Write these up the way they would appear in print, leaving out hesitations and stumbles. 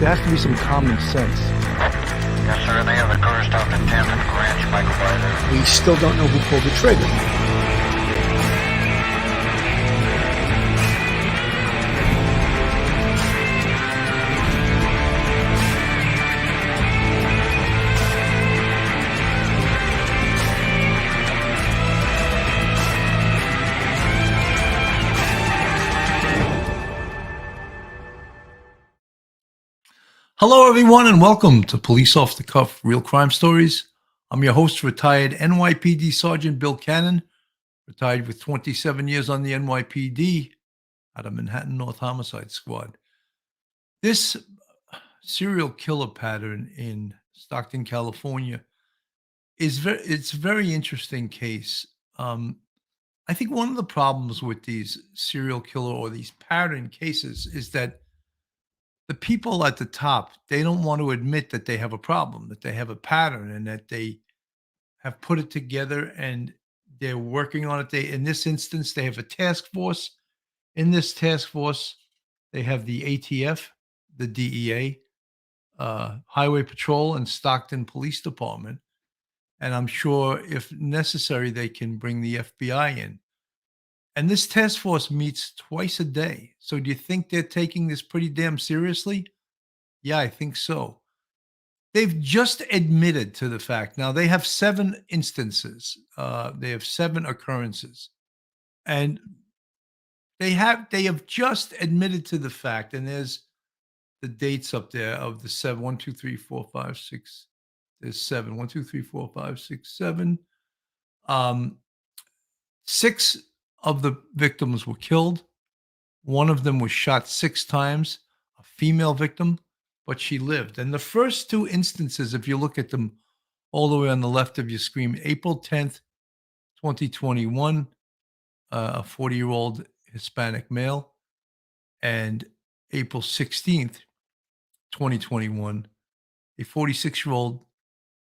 There has to be some common sense. Yes, sir. They have the car stopped at 10th and Ranch, Michael Byler. We still don't know who pulled the trigger. Hello, everyone, and welcome to Police Off the Cuff Real Crime Stories. I'm your host, retired NYPD Sergeant Bill Cannon, retired with 27 years on the NYPD out of Manhattan North Homicide Squad. This serial killer pattern in Stockton, California it's a very interesting case. I think one of the problems with these serial killer or these pattern cases is that the people at the top, they don't want to admit that they have a problem, that they have a pattern, and that they have put it together and they're working on it. In this instance, they have a task force. In this task force, they have the ATF, the DEA, Highway Patrol, and Stockton Police Department. And I'm sure if necessary, they can bring the FBI in. And this task force meets twice a day. So do you think they're taking this pretty damn seriously? Yeah, I think so. They've just admitted to the fact. Now, they have 7 instances. They have 7 occurrences. And they have just admitted to the fact, and there's the dates up there of the 7. 1, 2, 3, 4, 5, 6. There's 7. 1, 2, 3, 4, 5, 6, 7. 6 of the victims were killed. One of them was shot 6 times, a female victim, but she lived. And the first 2 instances, if you look at them all the way on the left of your screen, April 10th, 2021, a 40-year-old Hispanic male, and April 16th, 2021, a 46-year-old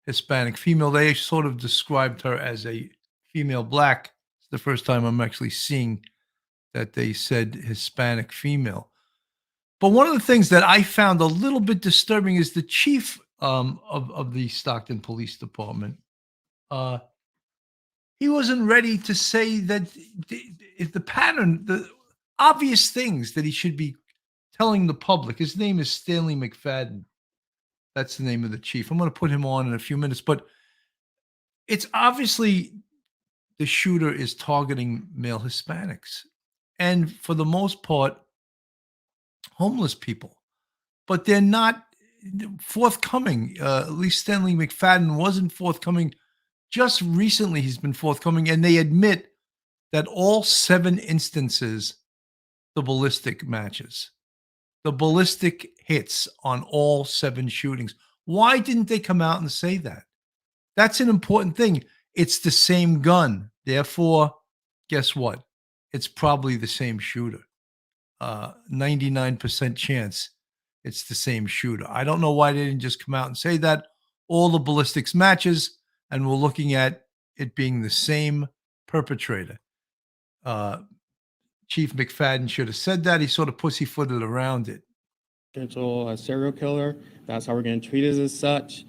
Hispanic female. They sort of described her as a female black. It's the first time I'm actually seeing that they said Hispanic female. But one of the things that I found a little bit disturbing is the chief of the Stockton Police Department. He wasn't ready to say that the pattern, the obvious things that he should be telling the public. His name is Stanley McFadden. That's the name of the chief. I'm going to put him on in a few minutes, but it's obviously the shooter is targeting male Hispanics. And for the most part, homeless people. But they're not forthcoming. At least Stanley McFadden wasn't forthcoming. Just recently, he's been forthcoming, and they admit that all 7 instances, the ballistic matches. The ballistic hits on all 7 shootings. Why didn't they come out and say that? That's an important thing. It's the same gun. Therefore, guess what? It's probably the same shooter. 99% chance it's the same shooter. I don't know why they didn't just come out and say that. All the ballistics matches, and we're looking at it being the same perpetrator. Chief McFadden should have said that. He sort of pussyfooted around it. Potential serial killer. That's how we're going to treat it as such.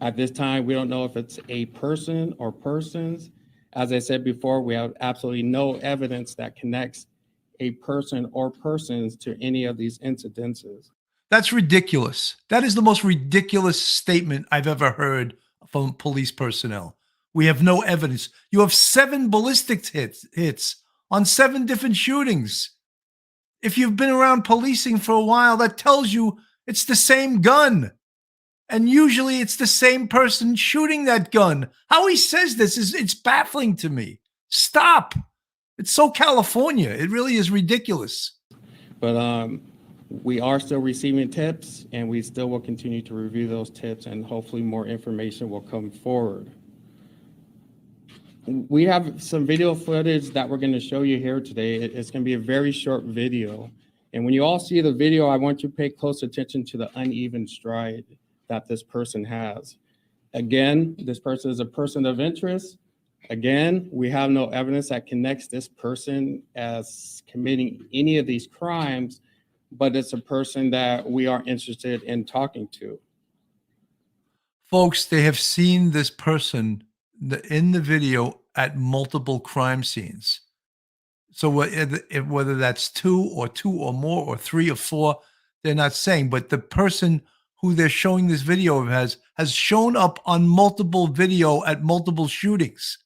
At this time, we don't know if it's a person or persons. As I said before, we have absolutely no evidence that connects a person or persons to any of these incidences. That's ridiculous. That is the most ridiculous statement I've ever heard from police personnel. We have no evidence. You have 7 ballistics hits on 7 different shootings. If you've been around policing for a while, that tells you it's the same gun. And usually it's the same person shooting that gun. How he says this it's baffling to me. Stop. It's so California. It really is ridiculous. But we are still receiving tips, and we still will continue to review those tips, and hopefully more information will come forward. We have some video footage that we're going to show you here today. It's going to be a very short video. And when you all see the video, I want you to pay close attention to the uneven stride that this person has. Again, this person is a person of interest. Again, we have no evidence that connects this person as committing any of these crimes but it's a person that we are interested in talking to. Folks, they have seen this person in the video at multiple crime scenes. So whether that's two or more or three or four, they're not saying, but the person who they're showing this video of has shown up on multiple video at multiple shootings.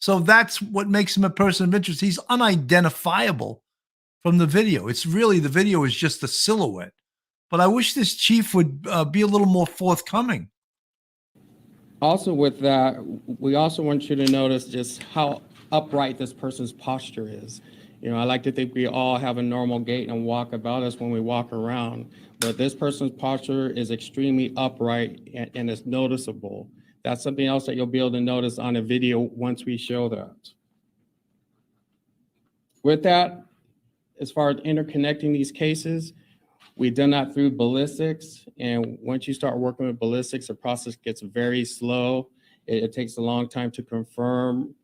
So that's what makes him a person of interest. He's unidentifiable from the video. It's really, the video is just a silhouette. But I wish this chief would be a little more forthcoming. Also with that, we also want you to notice just how upright this person's posture is. You know, I like to think we all have a normal gait and walk about us when we walk around, but this person's posture is extremely upright and it's noticeable. That's something else that you'll be able to notice on a video once we show that. With that, as far as interconnecting these cases, we've done that through ballistics. And once you start working with ballistics, the process gets very slow. It takes a long time to confirm.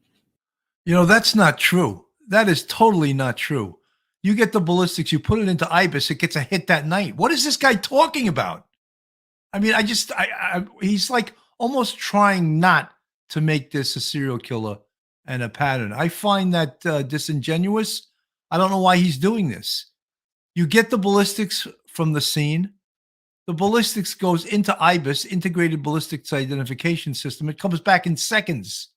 You know, that's not true. That is totally not true. You get the ballistics, you put it into IBIS, it gets a hit that night. What is this guy talking about? I mean, he's like almost trying not to make this a serial killer and a pattern. I find that disingenuous. I don't know why he's doing this. You get the ballistics from the scene. The ballistics goes into IBIS, Integrated Ballistics Identification System. It comes back in seconds.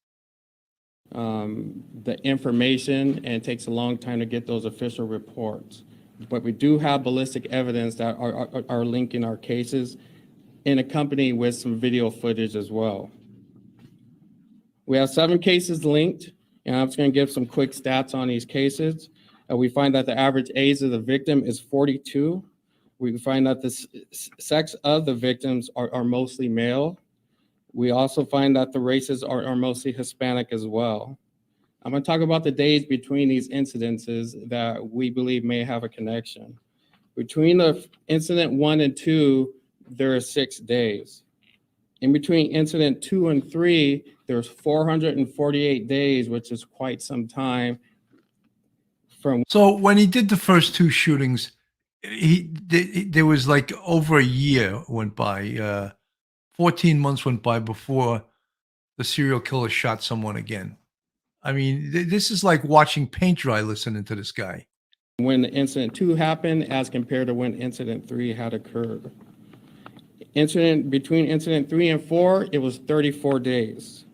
The information, and it takes a long time to get those official reports. But we do have ballistic evidence that are linking our cases in accompany with some video footage as well. We have 7 cases linked, and I'm just going to give some quick stats on these cases. We find that the average age of the victim is 42. We find that the sex of the victims are mostly male. We also find that the races are mostly Hispanic as well. I'm going to talk about the days between these incidences that we believe may have a connection. Between the incident 1 and 2, there are 6 days. In between incident 2 and 3, there's 448 days, which is quite some time. So when he did the first 2 shootings, there was like over a year went by, 14 months went by before the serial killer shot someone again. I mean, this is like watching paint dry listening to this guy. When the incident 2 happened as compared to when incident 3 had occurred. Between incident 3 and 4, it was 34 days.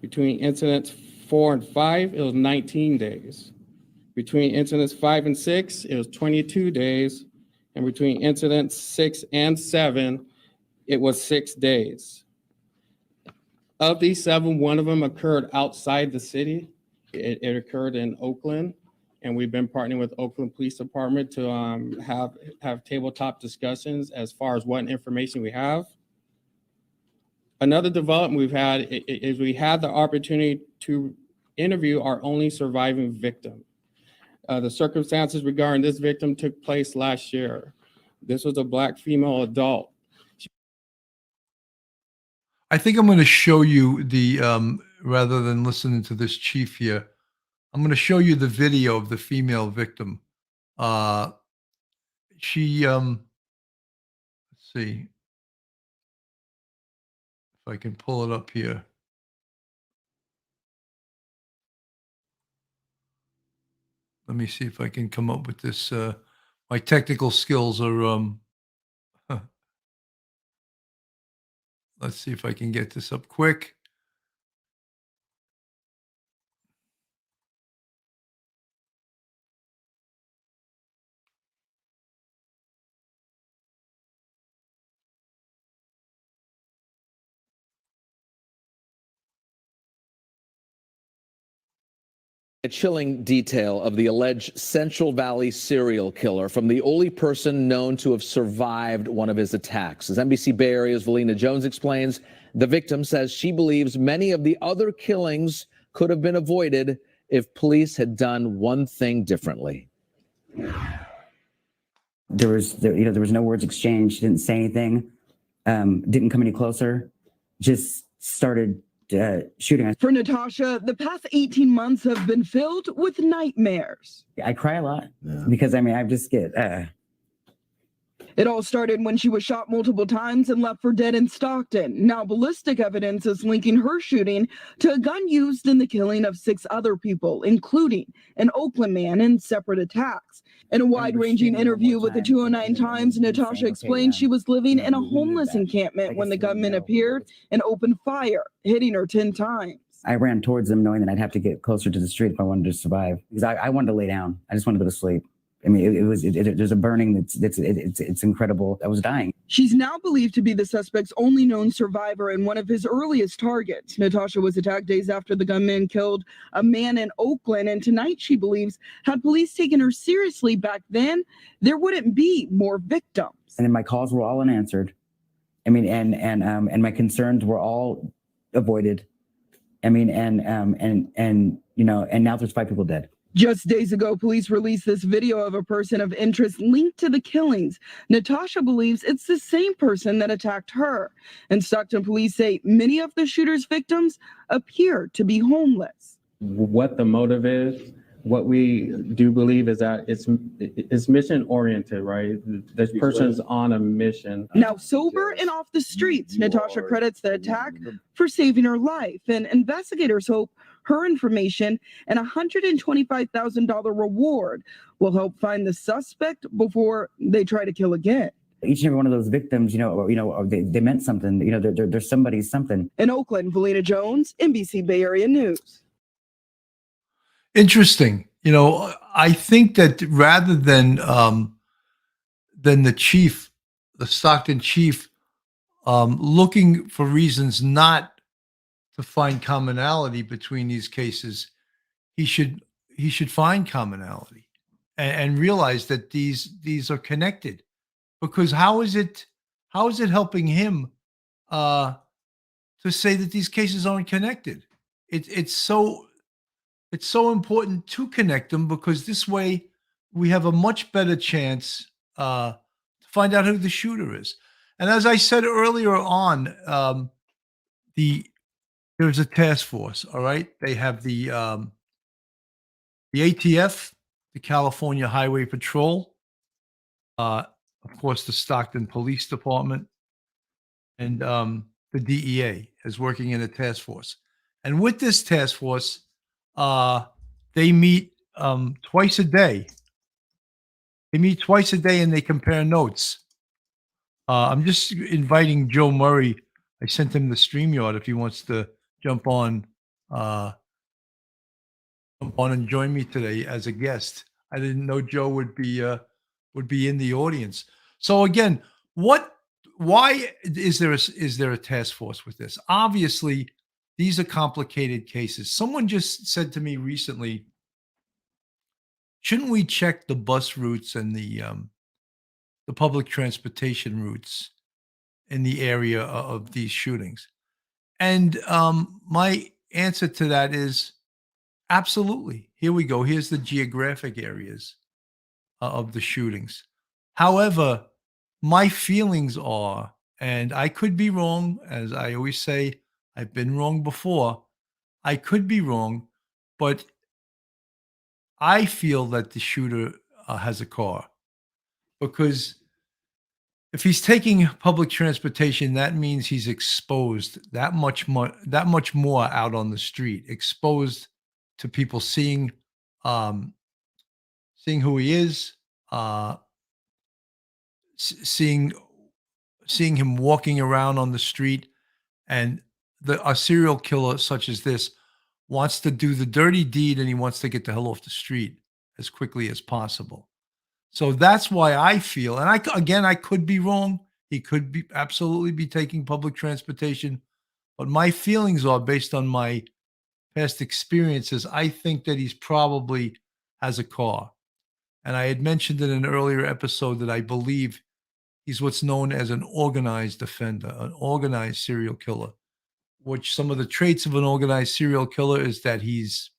Between incidents 4 and 5, it was 19 days. Between incidents 5 and 6, it was 22 days. And between incidents 6 and 7, it was 6 days. Of these 7, one of them occurred outside the city. It occurred in Oakland, and we've been partnering with Oakland Police Department to have tabletop discussions as far as what information we have. Another development we've had is we had the opportunity to interview our only surviving victim. The circumstances regarding this victim took place last year. This was a Black female adult. I think I'm going to show you the, rather than listening to this chief here, I'm going to show you the video of the female victim. She, let's see if I can pull it up here. Let me see if I can come up with this. My technical skills are, let's see if I can get this up quick. A chilling detail of the alleged Central Valley serial killer from the only person known to have survived one of his attacks. As NBC Bay Area's Valina Jones explains, the victim says she believes many of the other killings could have been avoided if police had done one thing differently. There was no words exchanged. Didn't say anything. Didn't come any closer. Just started shooting. For Natasha, the past 18 months have been filled with nightmares. I cry a lot because I just get It all started when she was shot multiple times and left for dead in Stockton. Now, ballistic evidence is linking her shooting to a gun used in the killing of 6 other people, including an Oakland man in separate attacks. In a wide-ranging interview with the 209 Times, Natasha explained she was living in a homeless encampment when the gunman appeared and opened fire, hitting her 10 times. I ran towards them knowing that I'd have to get closer to the street if I wanted to survive, because I wanted to lay down. I just wanted to go to sleep. I mean, there's a burning it's incredible. I was dying. She's now believed to be the suspect's only known survivor and one of his earliest targets. Natasha was attacked days after the gunman killed a man in Oakland, and tonight she believes had police taken her seriously back then, there wouldn't be more victims. And then my calls were all unanswered. I mean, and my concerns were all avoided. I mean, and you know, and now there's 5 people dead. Just days ago, police released this video of a person of interest linked to the killings. Natasha believes it's the same person that attacked her. And Stockton police say many of the shooter's victims appear to be homeless. What the motive is, what we do believe is that it's mission oriented, right? This person's on a mission. Now sober and off the streets, Natasha credits the attack for saving her life, and investigators hope her information and a $125,000 reward will help find the suspect before they try to kill again. Each and every one of those victims, they meant something. You know, they're somebody's something. In Oakland, Valina Jones, NBC Bay Area News. Interesting. You know, I think that rather than the chief, the Stockton chief, looking for reasons not to find commonality between these cases, he should find commonality and realize that these are connected. Because how is it helping him to say that these cases aren't connected? It's so important to connect them, because this way we have a much better chance to find out who the shooter is. And as I said earlier on, there's a task force. All right, they have the ATF, the California Highway Patrol, of course, the Stockton Police Department, and the DEA is working in a task force. And with this task force, they meet twice a day. They meet twice a day and they compare notes. I'm just inviting Joe Murray. I sent him the StreamYard if he wants to jump on and join me today as a guest. I didn't know Joe would be in the audience. So again, why is there a task force with this? Obviously, these are complicated cases. Someone just said to me recently, shouldn't we check the bus routes and the public transportation routes in the area of these shootings? And my answer to that is absolutely. Here we go. Here's the geographic areas of the shootings. However, my feelings are, and I could be wrong, as I always say, I've been wrong before. I could be wrong, but I feel that the shooter has a car, because if he's taking public transportation, that means he's exposed that much more out on the street, exposed to people seeing who he is, seeing him walking around on the street. And a serial killer such as this wants to do the dirty deed, and he wants to get the hell off the street as quickly as possible. So that's why I feel, and I could be wrong. He could be absolutely be taking public transportation, but my feelings are based on my past experiences. I think that he's probably has a car. And I had mentioned in an earlier episode that I believe he's what's known as an organized offender, an organized serial killer, which some of the traits of an organized serial killer is that he's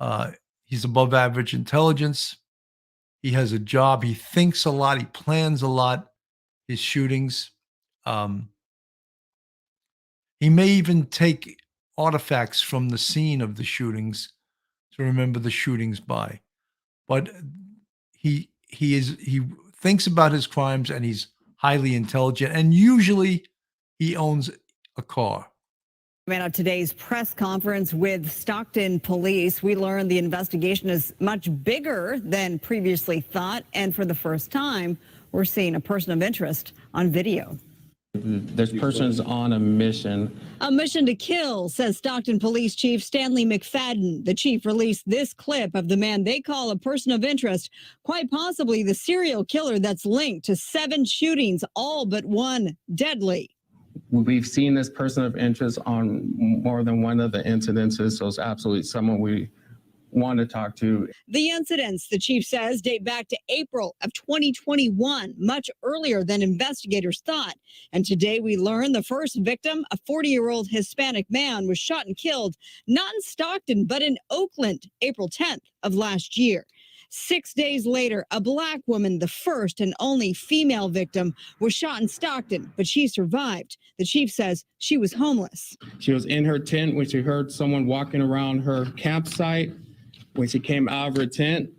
above average intelligence. He has a job. He thinks a lot. He plans a lot. His shootings. He may even take artifacts from the scene of the shootings to remember the shootings by. But he thinks about his crimes, and he's highly intelligent. And usually he owns a car. Coming out today's press conference with Stockton police, we learned the investigation is much bigger than previously thought. And for the first time, we're seeing a person of interest on video. There's persons on a mission. A mission to kill, says Stockton Police Chief Stanley McFadden. The chief released this clip of the man they call a person of interest, quite possibly the serial killer that's linked to 7 shootings, all but one deadly. We've seen this person of interest on more than one of the incidences, so it's absolutely someone we want to talk to. The incidents, the chief says, date back to April of 2021, much earlier than investigators thought. And today we learn the first victim, a 40-year-old Hispanic man, was shot and killed, not in Stockton, but in Oakland, April 10th of last year. 6 days later, a black woman, the first and only female victim, was shot in Stockton, but she survived. The chief says she was homeless. She was in her tent when she heard someone walking around her campsite. When she came out of her tent,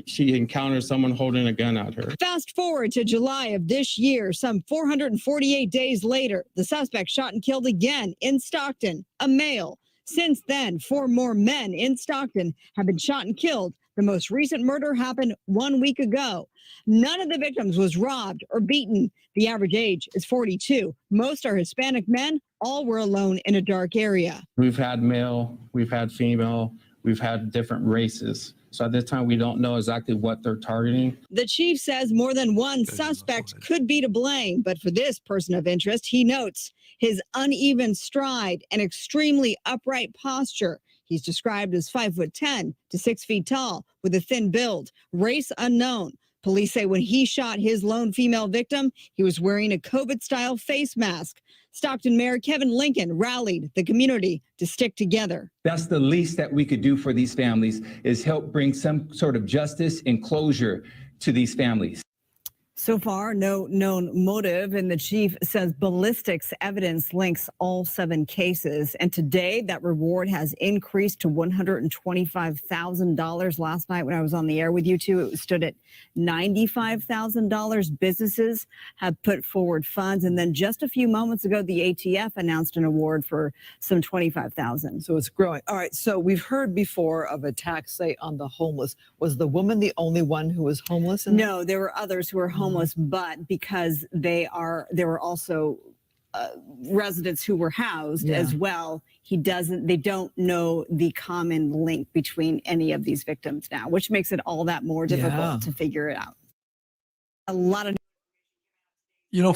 she encountered someone holding a gun at her. Fast forward to July of this year, some 448 days later, the suspect shot and killed again in Stockton, a male. Since then, 4 more men in Stockton have been shot and killed. The most recent murder happened 1 week ago. None of the victims was robbed or beaten. The average age is 42. Most are Hispanic men. All were alone in a dark area. We've had male, we've had female, we've had different races. So at this time, we don't know exactly what they're targeting. The chief says more than one suspect could be to blame, but for this person of interest, he notes his uneven stride and extremely upright posture. He's described as 5'10" to 6 feet tall with a thin build, race unknown. Police say when he shot his lone female victim, he was wearing a COVID-style face mask. Stockton Mayor Kevin Lincoln rallied the community to stick together. That's the least that we could do for these families, is help bring some sort of justice and closure to these families. So far, no known motive, and the chief says ballistics evidence links all 7 cases. And today, that reward has increased to $125,000. Last night when I was on the air with you two, it stood at $95,000. Businesses have put forward funds. And then just a few moments ago, the ATF announced an award for some $25,000. So it's growing. All right. So we've heard before of attacks, say, on the homeless. Was the woman the only one who was homeless? No, there were others who were homeless, but because there were also residents who were housed as well. They don't know the common link between any of these victims now, which makes it all that more difficult to figure it out. A lot of,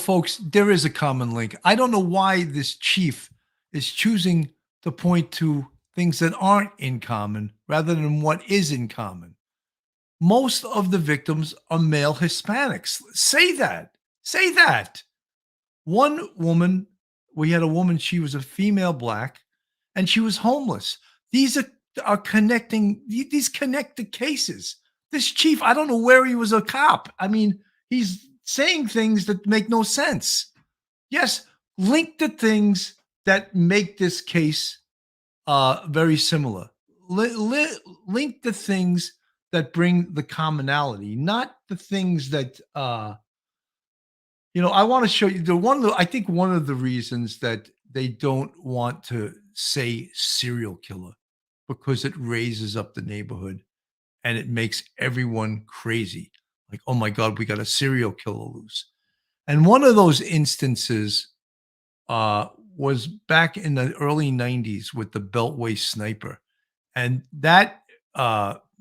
folks, there is a common link. I don't know why this chief is choosing to point to things that aren't in common rather than what is in common. Most of the victims are male Hispanics. Say that. Say that. One woman, we had a woman, she was a female black, and she was homeless. These are connecting, these connect the cases. This chief, I don't know where he was a cop. I mean, he's saying things that make no sense. Yes, link the things that make this case very similar. Link the things that bring the commonality, not the things that, I want to show you I think one of the reasons that they don't want to say serial killer, because it raises up the neighborhood and it makes everyone crazy. Like, oh my God, we got a serial killer loose. And one of those instances was back in the early 90s with the Beltway sniper. And that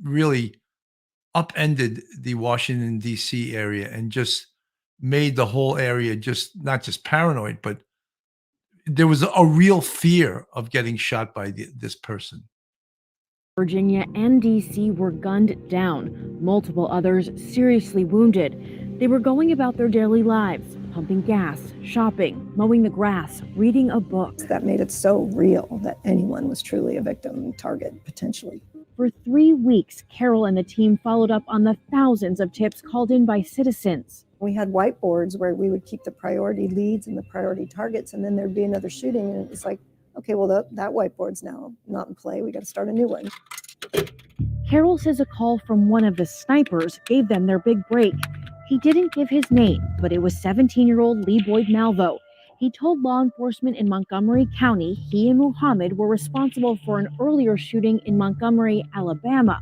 really upended the Washington, D.C. area and just made the whole area not just paranoid, but there was a real fear of getting shot by this person. Virginia and D.C. were gunned down, multiple others seriously wounded. They were going about their daily lives, pumping gas, shopping, mowing the grass, reading a book. That made it so real that anyone was truly a victim target, potentially. For 3 weeks, Carol and the team followed up on the thousands of tips called in by citizens. We had whiteboards where we would keep the priority leads and the priority targets, and then there'd be another shooting, and it's like, okay, well, that whiteboard's now not in play. We got to start a new one. Carol says a call from one of the snipers gave them their big break. He didn't give his name, but it was 17-year-old Lee Boyd Malvo. He told law enforcement in Montgomery County he and Muhammad were responsible for an earlier shooting in Montgomery, Alabama.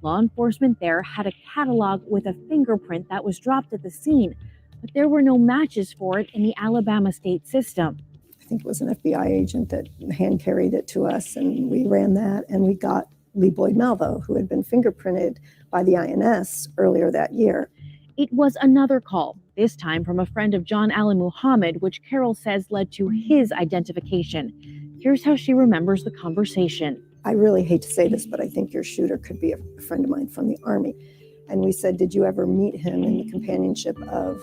Law enforcement there had a catalog with a fingerprint that was dropped at the scene, but there were no matches for it in the Alabama state system. I think it was an FBI agent that hand carried it to us, and we ran that, and we got Lee Boyd Malvo, who had been fingerprinted by the INS earlier that year. It was another call, this time from a friend of John Allen Muhammad, which Carol says led to his identification. Here's how she remembers the conversation. I really hate to say this, but I think your shooter could be a friend of mine from the Army. And we said, did you ever meet him in the companionship of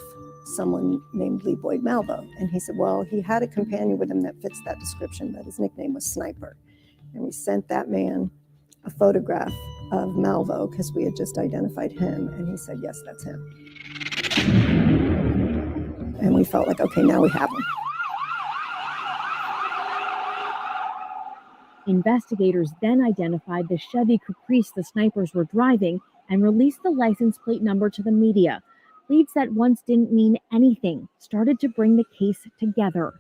someone named Lee Boyd Malvo? And he said, well, he had a companion with him that fits that description, but his nickname was Sniper. And we sent that man a photograph of Malvo because we had just identified him, and he said, yes, that's him. And we felt like, okay, now we have him. Investigators then identified the Chevy Caprice the snipers were driving and released the license plate number to the media. Leads that once didn't mean anything started to bring the case together.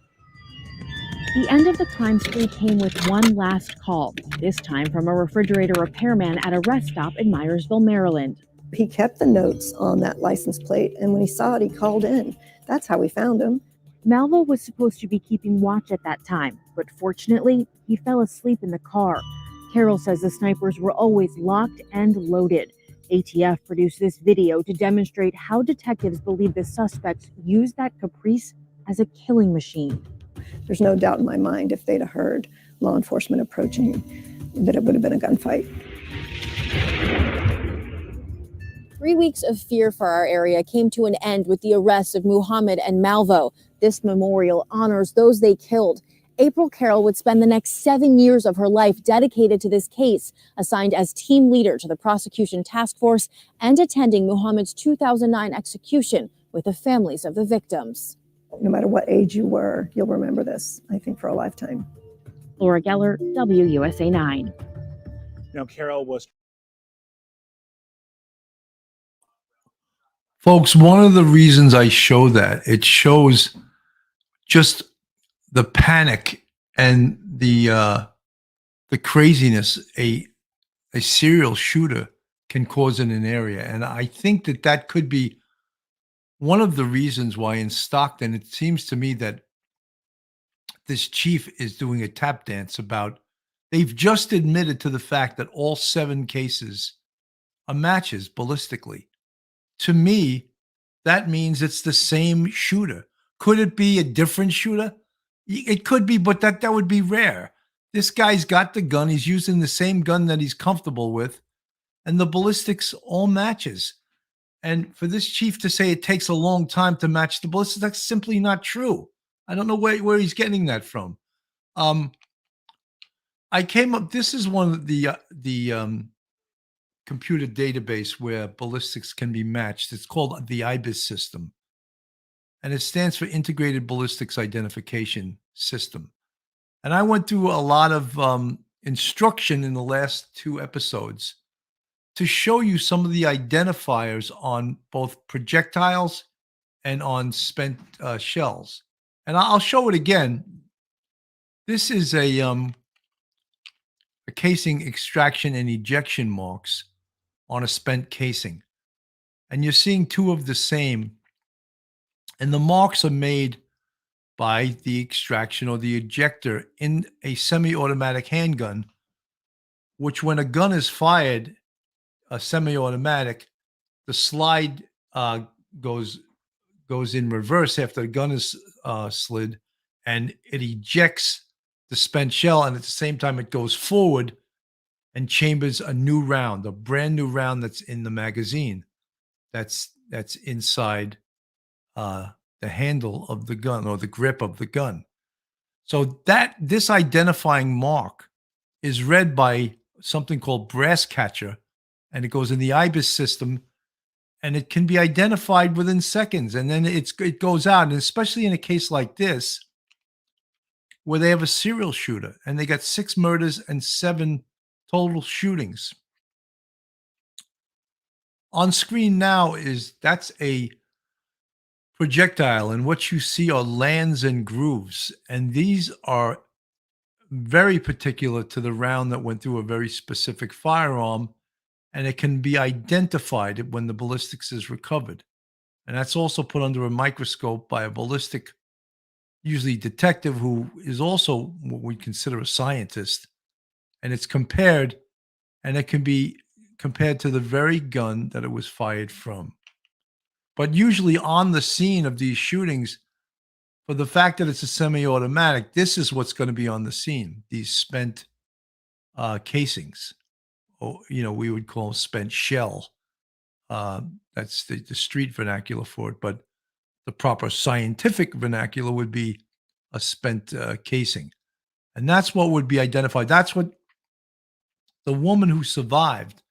The end of the crime spree came with one last call, this time from a refrigerator repairman at a rest stop in Myersville, Maryland. He kept the notes on that license plate, and when he saw it, he called in. That's how we found him. Malvo was supposed to be keeping watch at that time, but fortunately, he fell asleep in the car. Carol says the snipers were always locked and loaded. ATF produced this video to demonstrate how detectives believe the suspects used that Caprice as a killing machine. There's no doubt in my mind if they'd have heard law enforcement approaching, that it would have been a gunfight. 3 weeks of fear for our area came to an end with the arrest of Muhammad and Malvo. This memorial honors those they killed. April Carroll would spend the next 7 years of her life dedicated to this case, assigned as team leader to the prosecution task force and attending Muhammad's 2009 execution with the families of the victims. No matter what age you were, you'll remember this, I think, for a lifetime. Laura Geller, WUSA 9. Carol was. Folks, one of the reasons I show that, it shows just the panic and the craziness a serial shooter can cause in an area. And I think that could be one of the reasons why in Stockton, it seems to me that this chief is doing a tap dance about, they've just admitted to the fact that all 7 cases are matches ballistically. To me, that means it's the same shooter. Could it be a different shooter? It could be, but that would be rare. This guy's got the gun. He's using the same gun that he's comfortable with, and the ballistics all matches. And for this chief to say it takes a long time to match the ballistics, that's simply not true. I don't know where he's getting that from. I came up, this is one of the computer database where ballistics can be matched. It's called the IBIS system, and it stands for Integrated Ballistics Identification System. And I went through a lot of instruction in the last 2 episodes to show you some of the identifiers on both projectiles and on spent shells. And I'll show it again. This is a casing extraction and ejection marks on a spent casing. And you're seeing 2 of the same. And the marks are made by the extraction or the ejector in a semi-automatic handgun, which when a gun is fired, a semi-automatic, the slide goes in reverse after the gun is slid, and it ejects the spent shell, and at the same time it goes forward and chambers a new round, a brand new round that's in the magazine, that's inside the handle of the gun or the grip of the gun. So this identifying mark is read by something called brass catcher, and it goes in the IBIS system, and it can be identified within seconds, and then it goes out. And especially in a case like this, where they have a serial shooter and they got 6 murders and 7 total shootings. On screen now that's a projectile, and what you see are lands and grooves. And these are very particular to the round that went through a very specific firearm, and it can be identified when the ballistics is recovered. And that's also put under a microscope by a ballistic, usually detective, who is also what we consider a scientist. And it's compared, and it can be compared to the very gun that it was fired from. But usually on the scene of these shootings, for the fact that it's a semi-automatic, this is what's going to be on the scene, these spent casings. Or, we would call them spent shell. That's the street vernacular for it, but the proper scientific vernacular would be a spent casing. And that's what would be identified. That's what the woman who survived,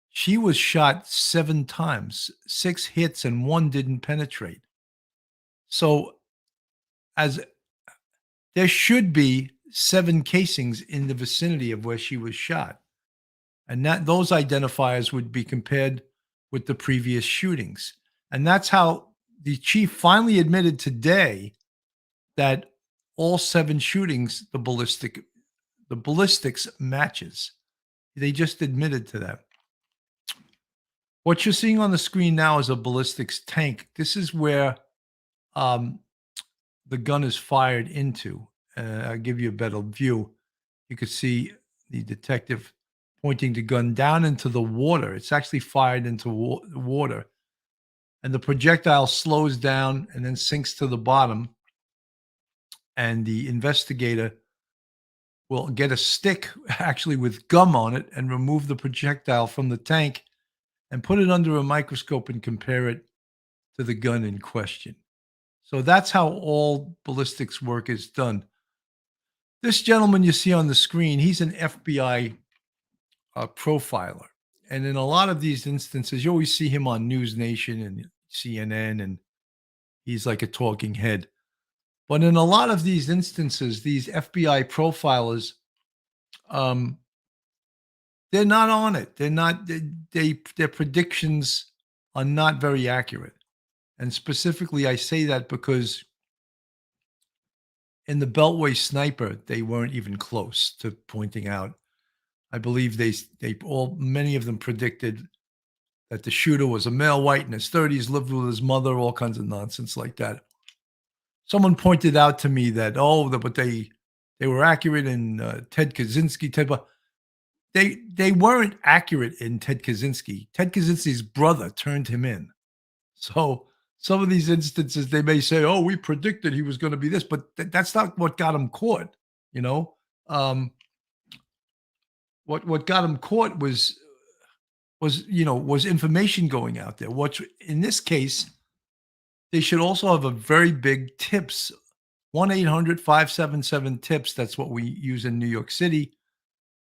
she was shot 7 times, 6 hits, and 1 didn't penetrate. So as there should be 7 casings in the vicinity of where she was shot. And that those identifiers would be compared with the previous shootings. And that's how the chief finally admitted today that all 7 shootings, the ballistics matches. They just admitted to that. What you're seeing on the screen now is a ballistics tank. This is where the gun is fired into. I'll give you a better view. You could see the detective pointing the gun down into the water. It's actually fired into water. And the projectile slows down and then sinks to the bottom. And the investigator will get a stick, actually with gum on it, and remove the projectile from the tank and put it under a microscope and compare it to the gun in question. So that's how all ballistics work is done. This gentleman you see on the screen, he's an FBI profiler. And in a lot of these instances, you always see him on News Nation and CNN, and he's like a talking head. But in a lot of these instances, these FBI profilers, they're not on it. They're not. Their predictions are not very accurate. And specifically, I say that because in the Beltway Sniper, they weren't even close to pointing out. I believe many of them predicted that the shooter was a male, white, in his 30s, lived with his mother, all kinds of nonsense like that. Someone pointed out to me that, but they were accurate in Ted Kaczynski. They weren't accurate in Ted Kaczynski. Ted Kaczynski's brother turned him in. So some of these instances, they may say, we predicted he was going to be this, but that's not what got him caught, What got him caught was information going out there. What in this case, they should also have a very big tips, 1-800-577-TIPS. That's what we use in New York City,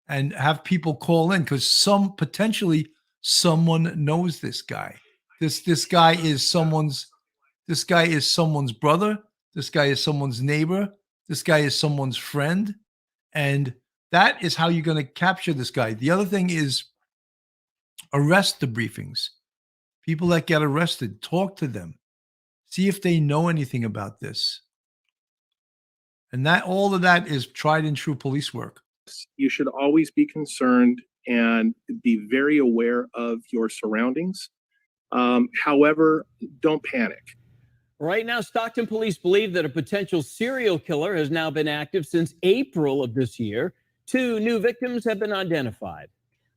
and have people call in because potentially someone knows this guy. This guy is someone's brother. This guy is someone's neighbor. This guy is someone's friend, and that is how you're going to capture this guy. The other thing is arrest debriefings. People that get arrested, talk to them. See if they know anything about this. And all of that is tried and true police work. You should always be concerned and be very aware of your surroundings. However, don't panic. Right now, Stockton police believe that a potential serial killer has now been active since April of this year. 2 new victims have been identified.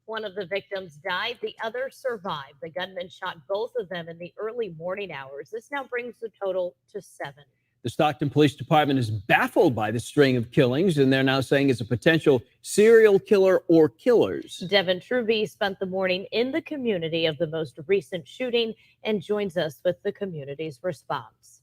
One of the victims died, the other survived. The gunman shot both of them in the early morning hours. This now brings the total to 7. The Stockton Police Department is baffled by the string of killings, and they're now saying it's a potential serial killer or killers. Devin Truby spent the morning in the community of the most recent shooting and joins us with the community's response.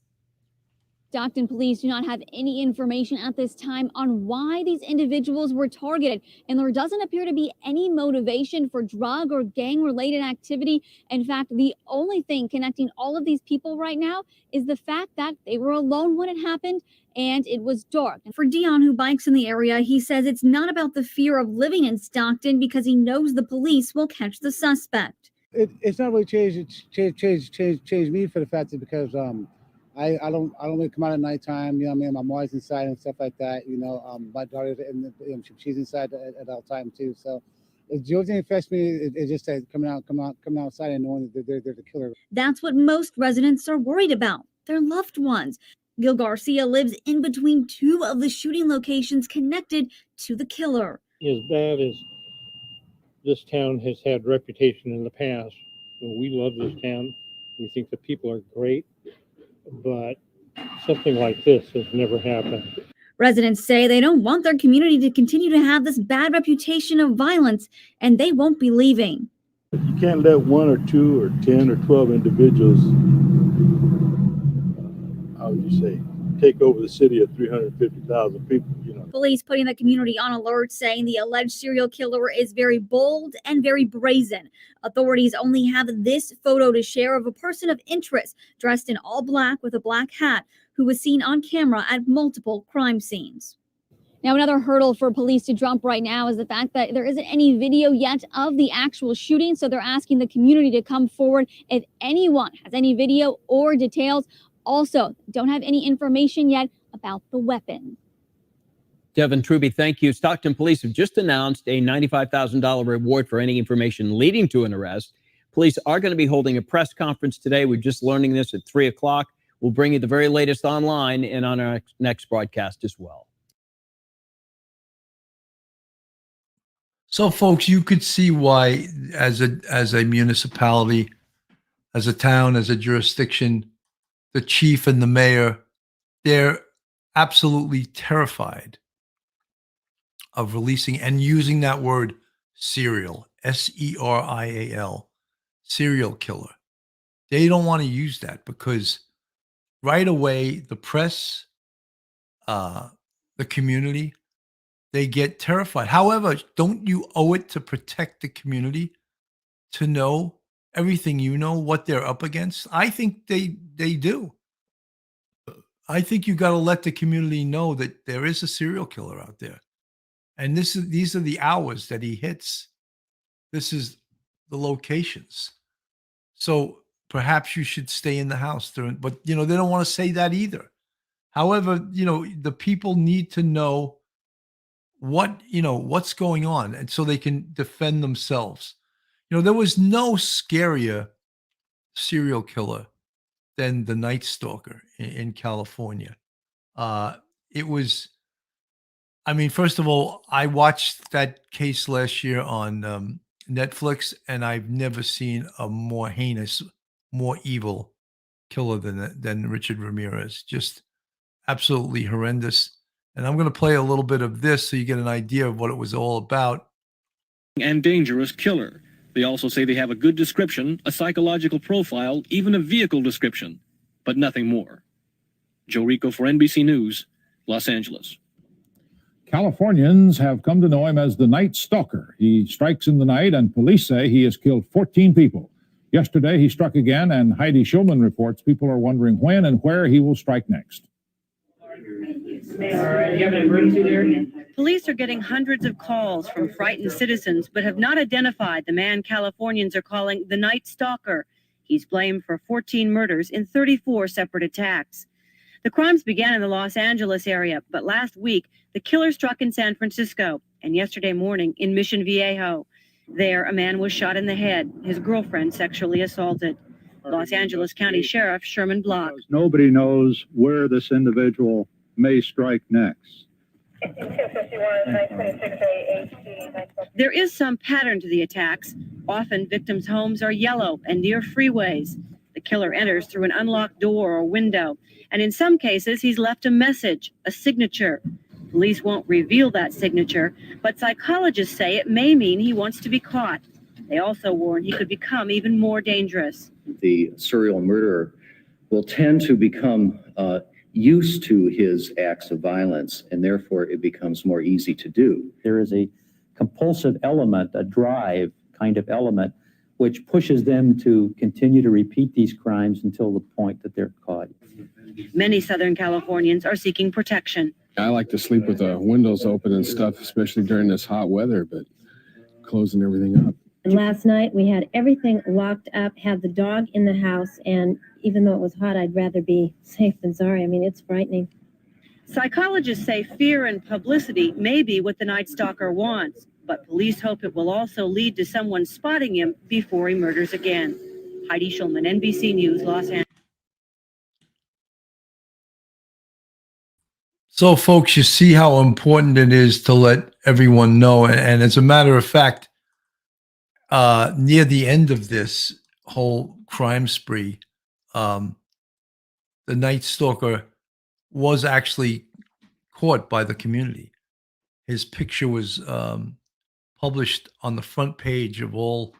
Stockton police do not have any information at this time on why these individuals were targeted, and there doesn't appear to be any motivation for drug or gang-related activity. In fact, the only thing connecting all of these people right now is the fact that they were alone when it happened and it was dark. For Dion, who bikes in the area, he says it's not about the fear of living in Stockton because he knows the police will catch the suspect. It's not really changed me for the fact that because I don't really come out at nighttime. You know what I mean? My wife's inside and stuff like that. You know, my daughter she's inside at all time too. So the only thing that affects me is just that coming outside and knowing that they're the killer. That's what most residents are worried about, their loved ones. Gil Garcia lives in between two of the shooting locations connected to the killer. As bad as this town has had reputation in the past, we love this town. We think the people are great, but something like this has never happened. Residents say they don't want their community to continue to have this bad reputation of violence, and they won't be leaving. You can't let 1 or 2 or 10 or 12 individuals, how would you say, take over the city of 350,000 people, you know. Police putting the community on alert, saying the alleged serial killer is very bold and very brazen. Authorities only have this photo to share of a person of interest dressed in all black with a black hat who was seen on camera at multiple crime scenes. Now, another hurdle for police to jump right now is the fact that there isn't any video yet of the actual shooting. So they're asking the community to come forward if anyone has any video or details. Also, don't have any information yet about the weapon. Devin Truby, thank you. Stockton police have just announced a $95,000 reward for any information leading to an arrest. Police are going to be holding a press conference today. We're just learning this at 3 o'clock. We'll bring you the very latest online and on our next broadcast as well. So, folks, you could see why, as a municipality, as a town, as a jurisdiction, the chief and the mayor, they're absolutely terrified of releasing and using that word serial, S-E-R-I-A-L, serial killer. They don't want to use that because right away, the press, the community, they get terrified. However, don't you owe it to protect the community to know everything you know, what they're up against? I think they do. I think you got to let the community know that there is a serial killer out there. And these are the hours that he hits. This is the locations. So perhaps you should stay in the house but they don't want to say that either. However, the people need to know what's going on, and so they can defend themselves. There was no scarier serial killer than the Night Stalker in California. It was, first of all, I watched that case last year on Netflix, and I've never seen a more heinous, more evil killer than Richard Ramirez. Just absolutely horrendous. And I'm going to play a little bit of this so you get an idea of what it was all about. And dangerous killer. They also say they have a good description, a psychological profile, even a vehicle description, but nothing more. Joe Rico for NBC News, Los Angeles. Californians have come to know him as the Night Stalker. He strikes in the night, and police say he has killed 14 people. Yesterday, he struck again, and Heidi Schulman reports people are wondering when and where he will strike next. Police are getting hundreds of calls from frightened citizens, but have not identified the man Californians are calling the Night Stalker. He's blamed for 14 murders in 34 separate attacks. The crimes began in the Los Angeles area, but last week, the killer struck in San Francisco, and yesterday morning in Mission Viejo. There, a man was shot in the head, his girlfriend sexually assaulted. Los Angeles County Sheriff Sherman Block. Nobody knows where this individual may strike next. There is some pattern to the attacks. Often victims' homes are yellow and near freeways. The killer enters through an unlocked door or window, and in some cases he's left a message, a signature. Police won't reveal that signature, but psychologists say it may mean he wants to be caught. They also warn he could become even more dangerous. The serial murderer will tend to become used to his acts of violence, and therefore it becomes more easy to do. There is a compulsive element, a drive kind of element, which pushes them to continue to repeat these crimes until the point that they're caught. Many Southern Californians are seeking protection. I like to sleep with the windows open and stuff, especially during this hot weather, but closing everything up. And last night we had everything locked up, had the dog in the house, and even though it was hot, I'd rather be safe than sorry. I mean, it's frightening. Psychologists say fear and publicity may be what the Night Stalker wants, but police hope it will also lead to someone spotting him before he murders again. Heidi Schulman, NBC News, Los Angeles. So, folks, you see how important it is to let everyone know. And as a matter of fact, near the end of this whole crime spree, the Night Stalker was actually caught by the community. His picture was published on the front page of all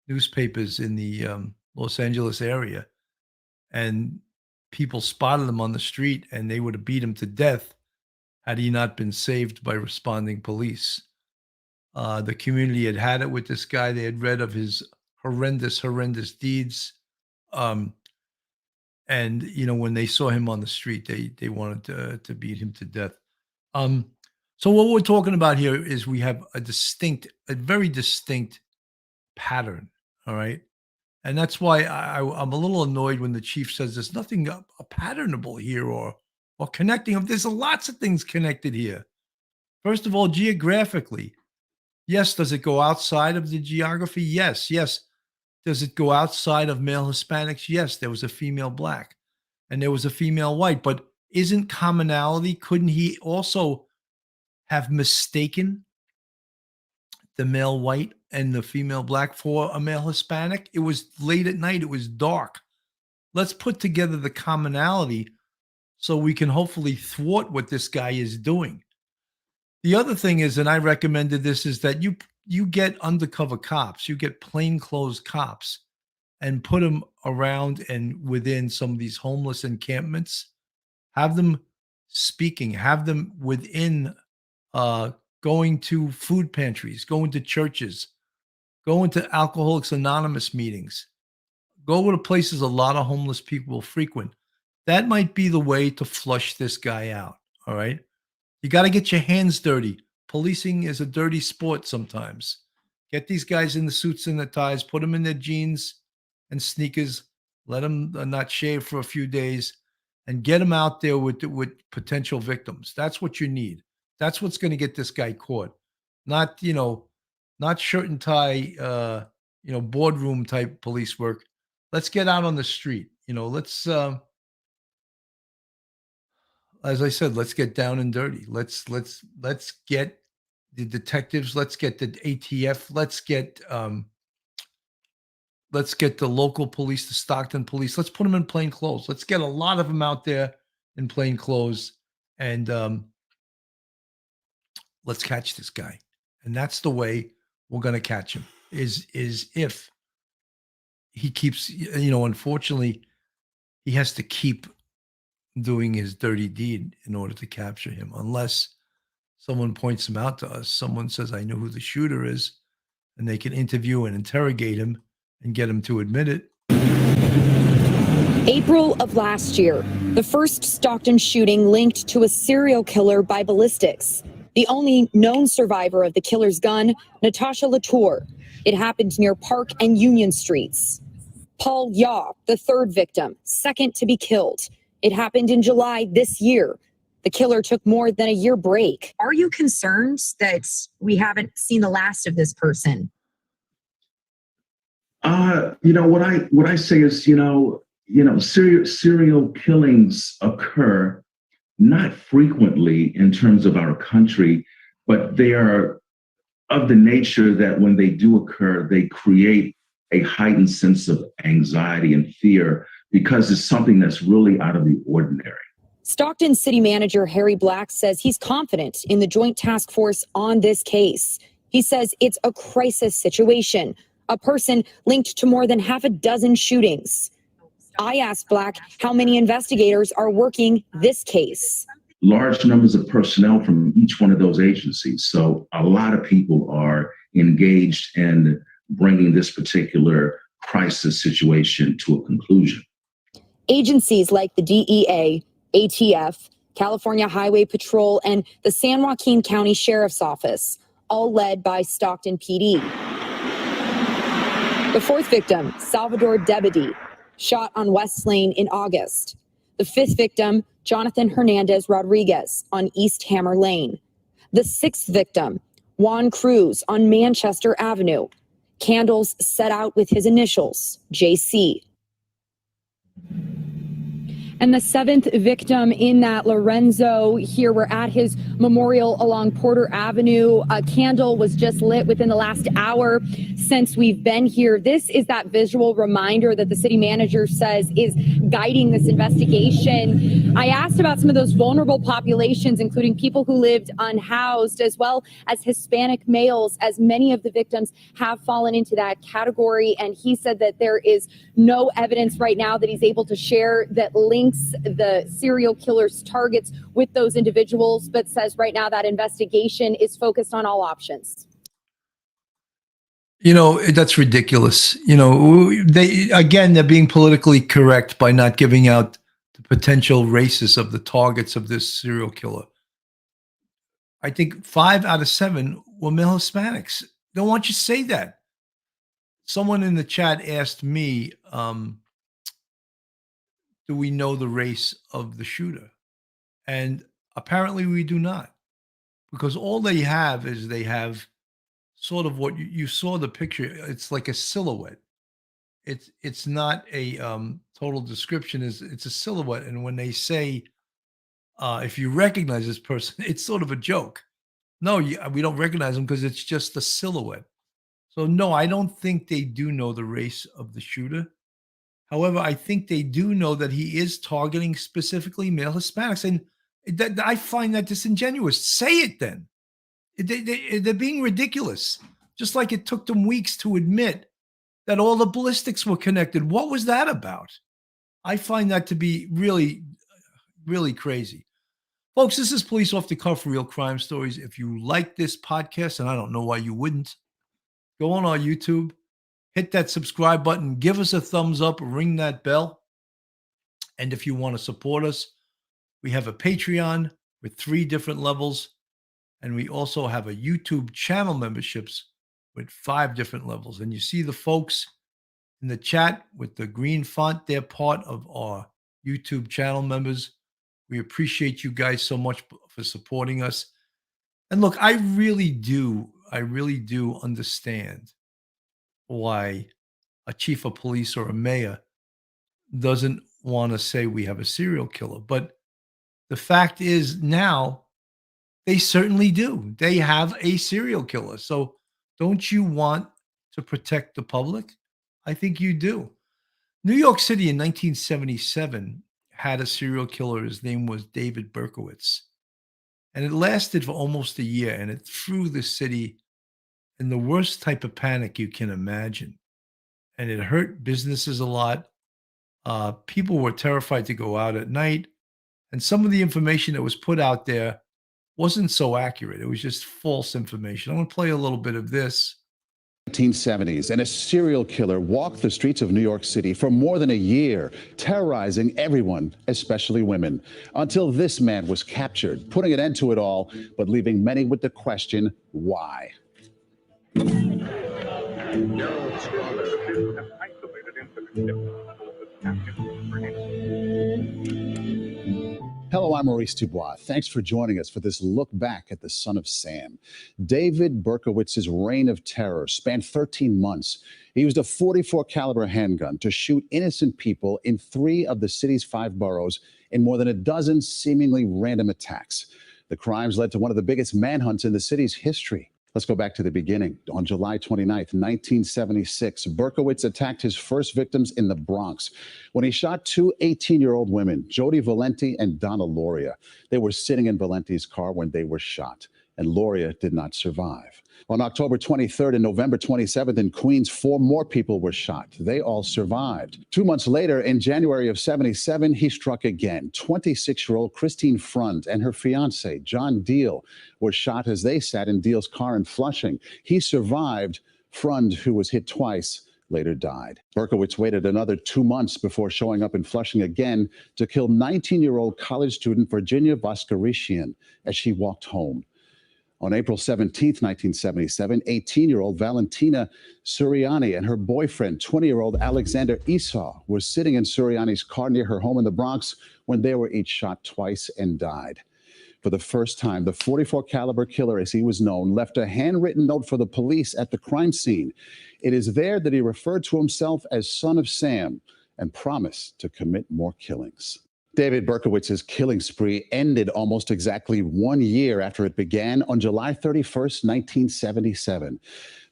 newspapers in the Los Angeles area, and people spotted him on the street, and they would have beat him to death had he not been saved by responding police. The community had it with this guy. They had read of his horrendous deeds. And, when they saw him on the street, they wanted to beat him to death. So what we're talking about here is we have a very distinct pattern, all right? And that's why I'm a little annoyed when the chief says there's nothing patternable here or connecting. There's lots of things connected here. First of all, geographically, yes. Does it go outside of the geography? Yes. Does it go outside of male Hispanics? Yes. There was a female black and there was a female white, but isn't commonality? Couldn't he also have mistaken the male white and the female black for a male Hispanic? It was late at night. It was dark. Let's put together the commonality so we can hopefully thwart what this guy is doing. The other thing is, and I recommended this, is that you get undercover cops, you get plainclothes cops, and put them around and within some of these homeless encampments. Have them speaking, have them within going to food pantries, going to churches, going to Alcoholics Anonymous meetings, go to places a lot of homeless people will frequent. That might be the way to flush this guy out, all right? You got to get your hands dirty. Policing is a dirty sport sometimes. Get these guys in the suits and the ties, put them in their jeans and sneakers, let them not shave for a few days, and get them out there with potential victims. That's what you need. That's what's going to get this guy caught. Not shirt and tie, boardroom type police work. Let's get out on the street. Let's, as I said, let's get down and dirty. Let's get the detectives. Let's get the ATF. Let's get the local police, the Stockton police. Let's put them in plain clothes. Let's get a lot of them out there in plain clothes, and let's catch this guy. And that's the way we're going to catch him. Is if he keeps, unfortunately, he has to keep doing his dirty deed in order to capture him, unless someone points him out to us. Someone says, I know who the shooter is, and they can interview and interrogate him and get him to admit it. April of last year, the first Stockton shooting linked to a serial killer by ballistics. The only known survivor of the killer's gun, Natasha Latour. It happened near Park and Union Streets. Paul Yaw, the third victim, second to be killed. It happened in July this year. The killer took more than a year break. Are you concerned that we haven't seen the last of this person? What I say is, serial killings occur not frequently in terms of our country, but they are of the nature that when they do occur, they create a heightened sense of anxiety and fear because it's something that's really out of the ordinary. Stockton City Manager Harry Black says he's confident in the Joint Task Force on this case. He says it's a crisis situation, a person linked to more than half a dozen shootings. I asked Black how many investigators are working this case. Large numbers of personnel from each one of those agencies. So a lot of people are engaged in bringing this particular crisis situation to a conclusion. Agencies like the DEA, ATF, California Highway Patrol, and the San Joaquin County Sheriff's Office, all led by Stockton PD. The fourth victim, Salvador Debedy, shot on West Lane in August. The fifth victim, Jonathan Hernandez Rodriguez on East Hammer Lane. The sixth victim, Juan Cruz on Manchester Avenue. Candles set out with his initials, JC. And the seventh victim in that, Lorenzo, here we're at his memorial along Porter Avenue. A candle was just lit within the last hour since we've been here. This is that visual reminder that the city manager says is guiding this investigation. I asked about some of those vulnerable populations, including people who lived unhoused, as well as Hispanic males, as many of the victims have fallen into that category. And he said that there is no evidence right now that he's able to share that links the serial killer's targets with those individuals, but says right now that investigation is focused on all options. You know, that's ridiculous. You know, they're being politically correct by not giving out the potential races of the targets of this serial killer. I think 5 out of 7 were male Hispanics. Don't want you to say that. Someone in the chat asked me, do we know the race of the shooter? And apparently we do not, because all they have is they have sort of what you saw the picture. It's like a silhouette. It's not a total description. It's a silhouette. And when they say, if you recognize this person, it's sort of a joke. No, we don't recognize them because it's just a silhouette. So no, I don't think they do know the race of the shooter. However, I think they do know that he is targeting specifically male Hispanics. And I find that disingenuous. Say it then. They're being ridiculous. Just like it took them weeks to admit that all the ballistics were connected. What was that about? I find that to be really, really crazy. Folks, this is Police Off the Cuff, Real Crime Stories. If you like this podcast, and I don't know why you wouldn't, go on our YouTube. Hit that subscribe button, give us a thumbs up, ring that bell. And if you want to support us, we have a Patreon with 3 different levels. And we also have a YouTube channel memberships with 5 different levels. And you see the folks in the chat with the green font. They're part of our YouTube channel members. We appreciate you guys so much for supporting us. And look, I really do understand why a chief of police or a mayor doesn't want to say we have a serial killer. But the fact is now they certainly do. They have a serial killer. So don't you want to protect the public? I think you do. New York City in 1977 had a serial killer. His name was David Berkowitz. And it lasted for almost a year, and it threw the city in the worst type of panic you can imagine. And it hurt businesses a lot. People were terrified to go out at night. And some of the information that was put out there wasn't so accurate. It was just false information. I'm going to play a little bit of this. 1970s, and a serial killer walked the streets of New York City for more than a year, terrorizing everyone, especially women, until this man was captured, putting an end to it all, but leaving many with the question, why? Hello, I'm Maurice Dubois. Thanks for joining us for this look back at the son of Sam. David Berkowitz's reign of terror spanned 13 months. He used a .44 caliber handgun to shoot innocent people in 3 of the city's 5 boroughs in more than a dozen seemingly random attacks. The crimes led to one of the biggest manhunts in the city's history. Let's go back to the beginning. On July 29th, 1976, Berkowitz attacked his first victims in the Bronx when he shot 2 18-year-old women, Jody Valenti and Donna Loria. They were sitting in Valenti's car when they were shot, and Loria did not survive. On October 23rd and November 27th in Queens, 4 more people were shot. They all survived. 2 months later, in January of 77, he struck again. 26-year-old Christine Frund and her fiancé, John Deal, were shot as they sat in Deal's car in Flushing. He survived. Frund, who was hit twice, later died. Berkowitz waited another 2 months before showing up in Flushing again to kill 19-year-old college student Virginia Voskerichian as she walked home. On April 17th, 1977, 18-year-old Valentina Suriani and her boyfriend, 20-year-old Alexander Esau, were sitting in Suriani's car near her home in the Bronx when they were each shot twice and died. For the first time, the .44 caliber killer, as he was known, left a handwritten note for the police at the crime scene. It is there that he referred to himself as Son of Sam and promised to commit more killings. David Berkowitz's killing spree ended almost exactly 1 year after it began on July 31st, 1977.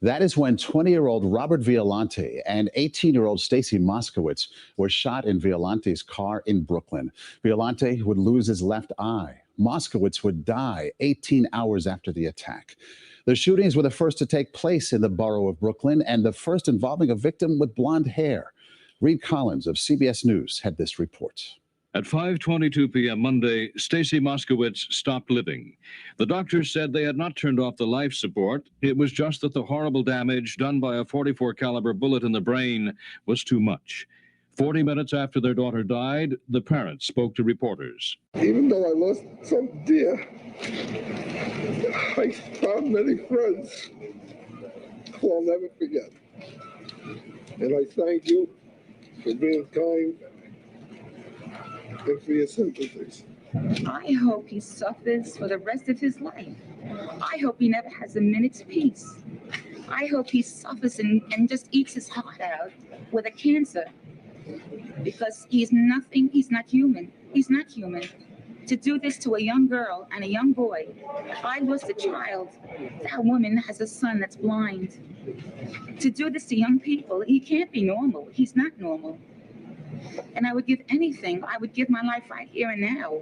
That is when 20-year-old Robert Violante and 18-year-old Stacy Moskowitz were shot in Violante's car in Brooklyn. Violante would lose his left eye. Moskowitz would die 18 hours after the attack. The shootings were the first to take place in the borough of Brooklyn and the first involving a victim with blonde hair. Reed Collins of CBS News had this report. At 5:22 p.m. Monday, Stacy Moskowitz stopped living. The doctors said they had not turned off the life support. It was just that the horrible damage done by a .44 caliber bullet in the brain was too much. 40 minutes after their daughter died, the parents spoke to reporters. Even though I lost some dear, I found many friends who I'll never forget. And I thank you for being kind and for your sympathies. I hope he suffers for the rest of his life. I hope he never has a minute's peace. I hope he suffers and just eats his heart out with a cancer. Because he's nothing, he's not human. He's not human. To do this to a young girl and a young boy. I lost a child. That woman has a son that's blind. To do this to young people, he can't be normal. He's not normal. And I would give anything. I would give my life right here and now.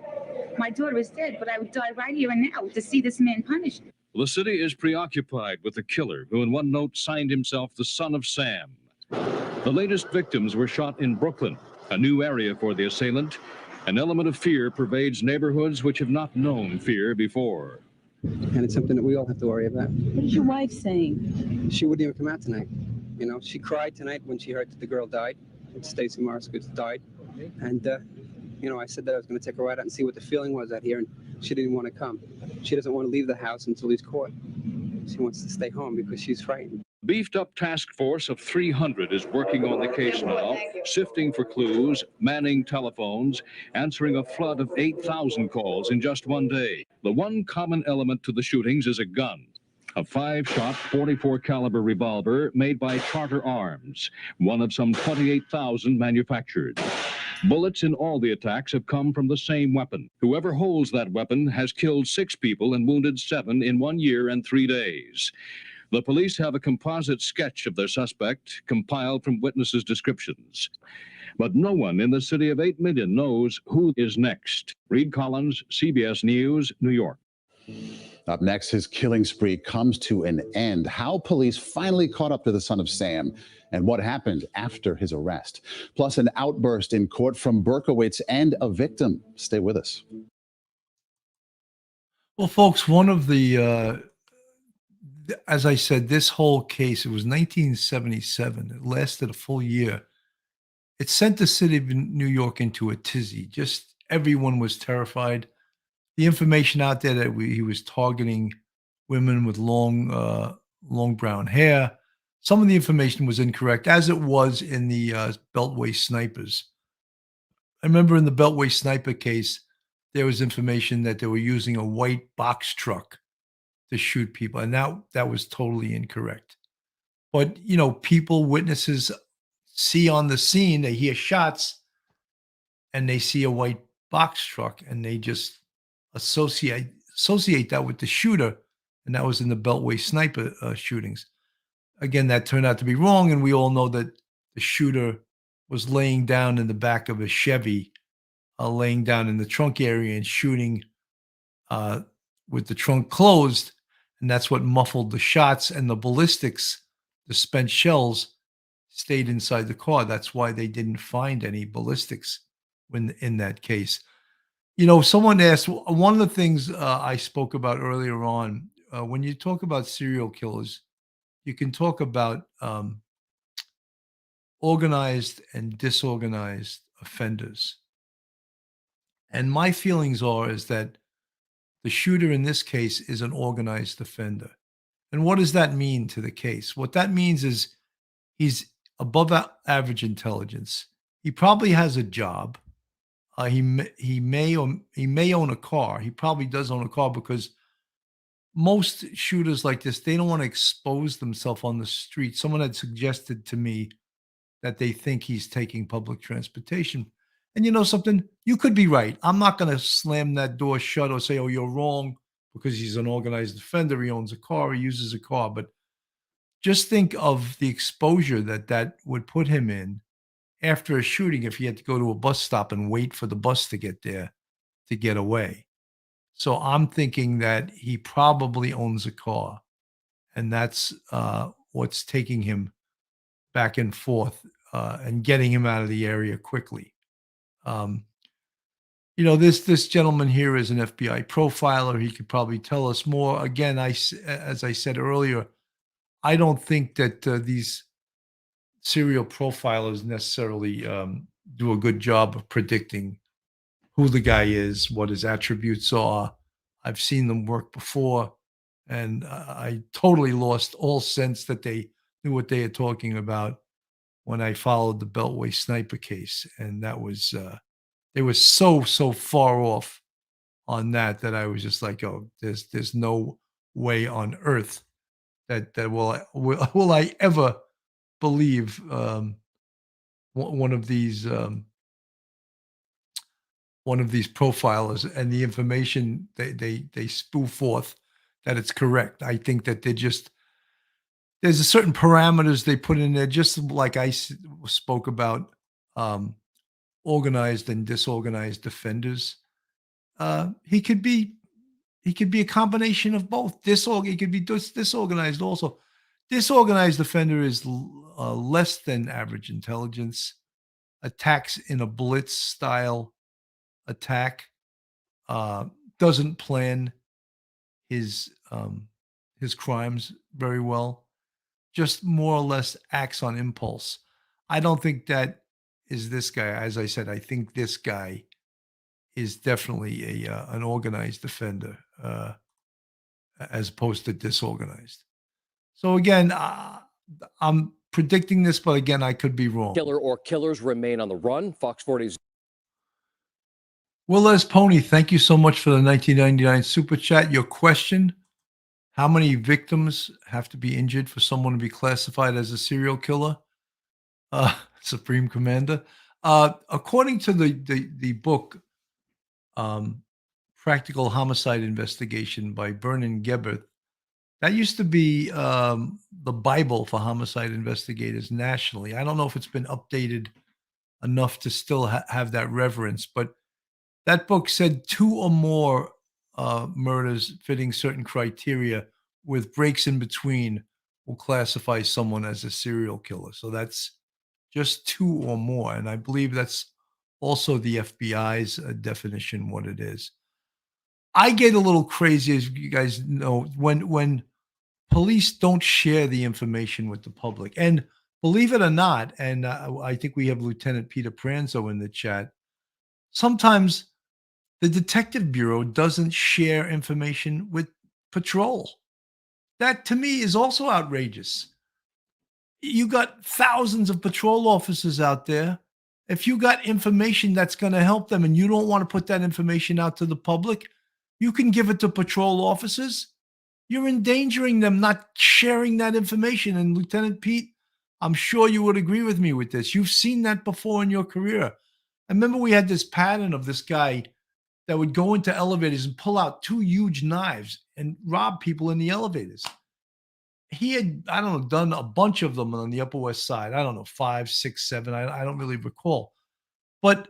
My daughter is dead, but I would die right here and now to see this man punished. The city is preoccupied with the killer, who in one note signed himself the Son of Sam. The latest victims were shot in Brooklyn, a new area for the assailant. An element of fear pervades neighborhoods which have not known fear before. And it's something that we all have to worry about. What is your wife saying? She wouldn't even come out tonight. You know, she cried tonight when she heard that the girl died. Stacy Moskowitz died. And, you know, I said that I was going to take her right out and see what the feeling was out here. And she didn't want to come. She doesn't want to leave the house until he's caught. She wants to stay home because she's frightened. Beefed up task force of 300 is working on the case now, sifting for clues, manning telephones, answering a flood of 8,000 calls in just one day. The one common element to the shootings is a gun. A 5-shot .44 caliber revolver made by Charter Arms, one of some 28,000 manufactured. Bullets in all the attacks have come from the same weapon. Whoever holds that weapon has killed 6 people and wounded 7 in 1 year and 3 days. The police have a composite sketch of their suspect compiled from witnesses' descriptions. But no one in the city of 8 million knows who is next. Reed Collins, CBS News, New York. Up next, his killing spree comes to an end. How police finally caught up to the Son of Sam and what happened after his arrest. Plus, an outburst in court from Berkowitz and a victim. Stay with us. Well, folks, one of the, as I said, this whole case, it was 1977. It lasted a full year. It sent the city of New York into a tizzy. Just everyone was terrified. The information out there that he was targeting women with long brown hair. Some of the information was incorrect, as it was in the Beltway snipers. I remember in the Beltway sniper case, there was information that they were using a white box truck to shoot people, and that was totally incorrect. But, you know, witnesses see on the scene, they hear shots, and they see a white box truck, and they just associate that with the shooter, and that was in the Beltway sniper shootings. Again, that turned out to be wrong, and we all know that the shooter was laying down in the back of a Chevy, laying down in the trunk area and shooting with the trunk closed, and that's what muffled the shots, and the ballistics, the spent shells, stayed inside the car. That's why they didn't find any ballistics in that case. You know, someone asked, one of the things I spoke about earlier on, when you talk about serial killers, you can talk about organized and disorganized offenders. And my feelings is that the shooter in this case is an organized offender. And what does that mean to the case? What that means is he's above average intelligence. He probably has a job. He may own a car. He probably does own a car because most shooters like this, they don't want to expose themselves on the street. Someone had suggested to me that they think he's taking public transportation. And you know something? You could be right. I'm not going to slam that door shut or say, oh, you're wrong because he's an organized offender. He owns a car. He uses a car. But just think of the exposure that would put him in after a shooting if he had to go to a bus stop and wait for the bus to get there to get away. So I'm thinking that he probably owns a car, and that's what's taking him back and forth and getting him out of the area quickly. This gentleman here is an FBI profiler. He could probably tell us more. Again, as I said earlier, I don't think that these serial profilers necessarily do a good job of predicting who the guy is, what his attributes are. I've seen them work before, and I totally lost all sense that they knew what they are talking about when I followed the Beltway sniper case. And that was, they were so far off on that I was just like, oh, there's no way on earth that will I ever believe one of these profilers and the information they spew forth that it's correct. I think that there's a certain parameters they put in there, just like I spoke about organized and disorganized offenders. He could be a combination of both. He could be disorganized also. Disorganized offender is less than average intelligence, attacks in a blitz style attack, doesn't plan his crimes very well, just more or less acts on impulse. I don't think that is this guy. As I said, I think this guy is definitely an organized offender as opposed to disorganized. So again, I'm predicting this, but again, I could be wrong. Killer or killers remain on the run. Fox 40's Will Les Pony, thank you so much for the 1999 super chat. Your question: how many victims have to be injured for someone to be classified as a serial killer? Supreme Commander. According to the book, Practical Homicide Investigation by Vernon Gebert, that used to be the Bible for homicide investigators nationally. I don't know if it's been updated enough to still have that reverence, but that book said 2 or more murders fitting certain criteria with breaks in between will classify someone as a serial killer. So that's just 2 or more. And I believe that's also the FBI's definition, what it is. I get a little crazy, as you guys know, when police don't share the information with the public. And believe it or not, and I think we have Lieutenant Peter Pranzo in the chat, sometimes the Detective Bureau doesn't share information with patrol. That, to me, is also outrageous. You got thousands of patrol officers out there. If you got information that's going to help them and you don't want to put that information out to the public, you can give it to patrol officers. You're endangering them not sharing that information. And Lieutenant Pete, I'm sure you would agree with me with this. You've seen that before in your career. I remember we had this pattern of this guy that would go into elevators and pull out 2 huge knives and rob people in the elevators. He had, I don't know, done a bunch of them on the Upper West Side. I don't know, 5, 6, 7. I don't really recall. But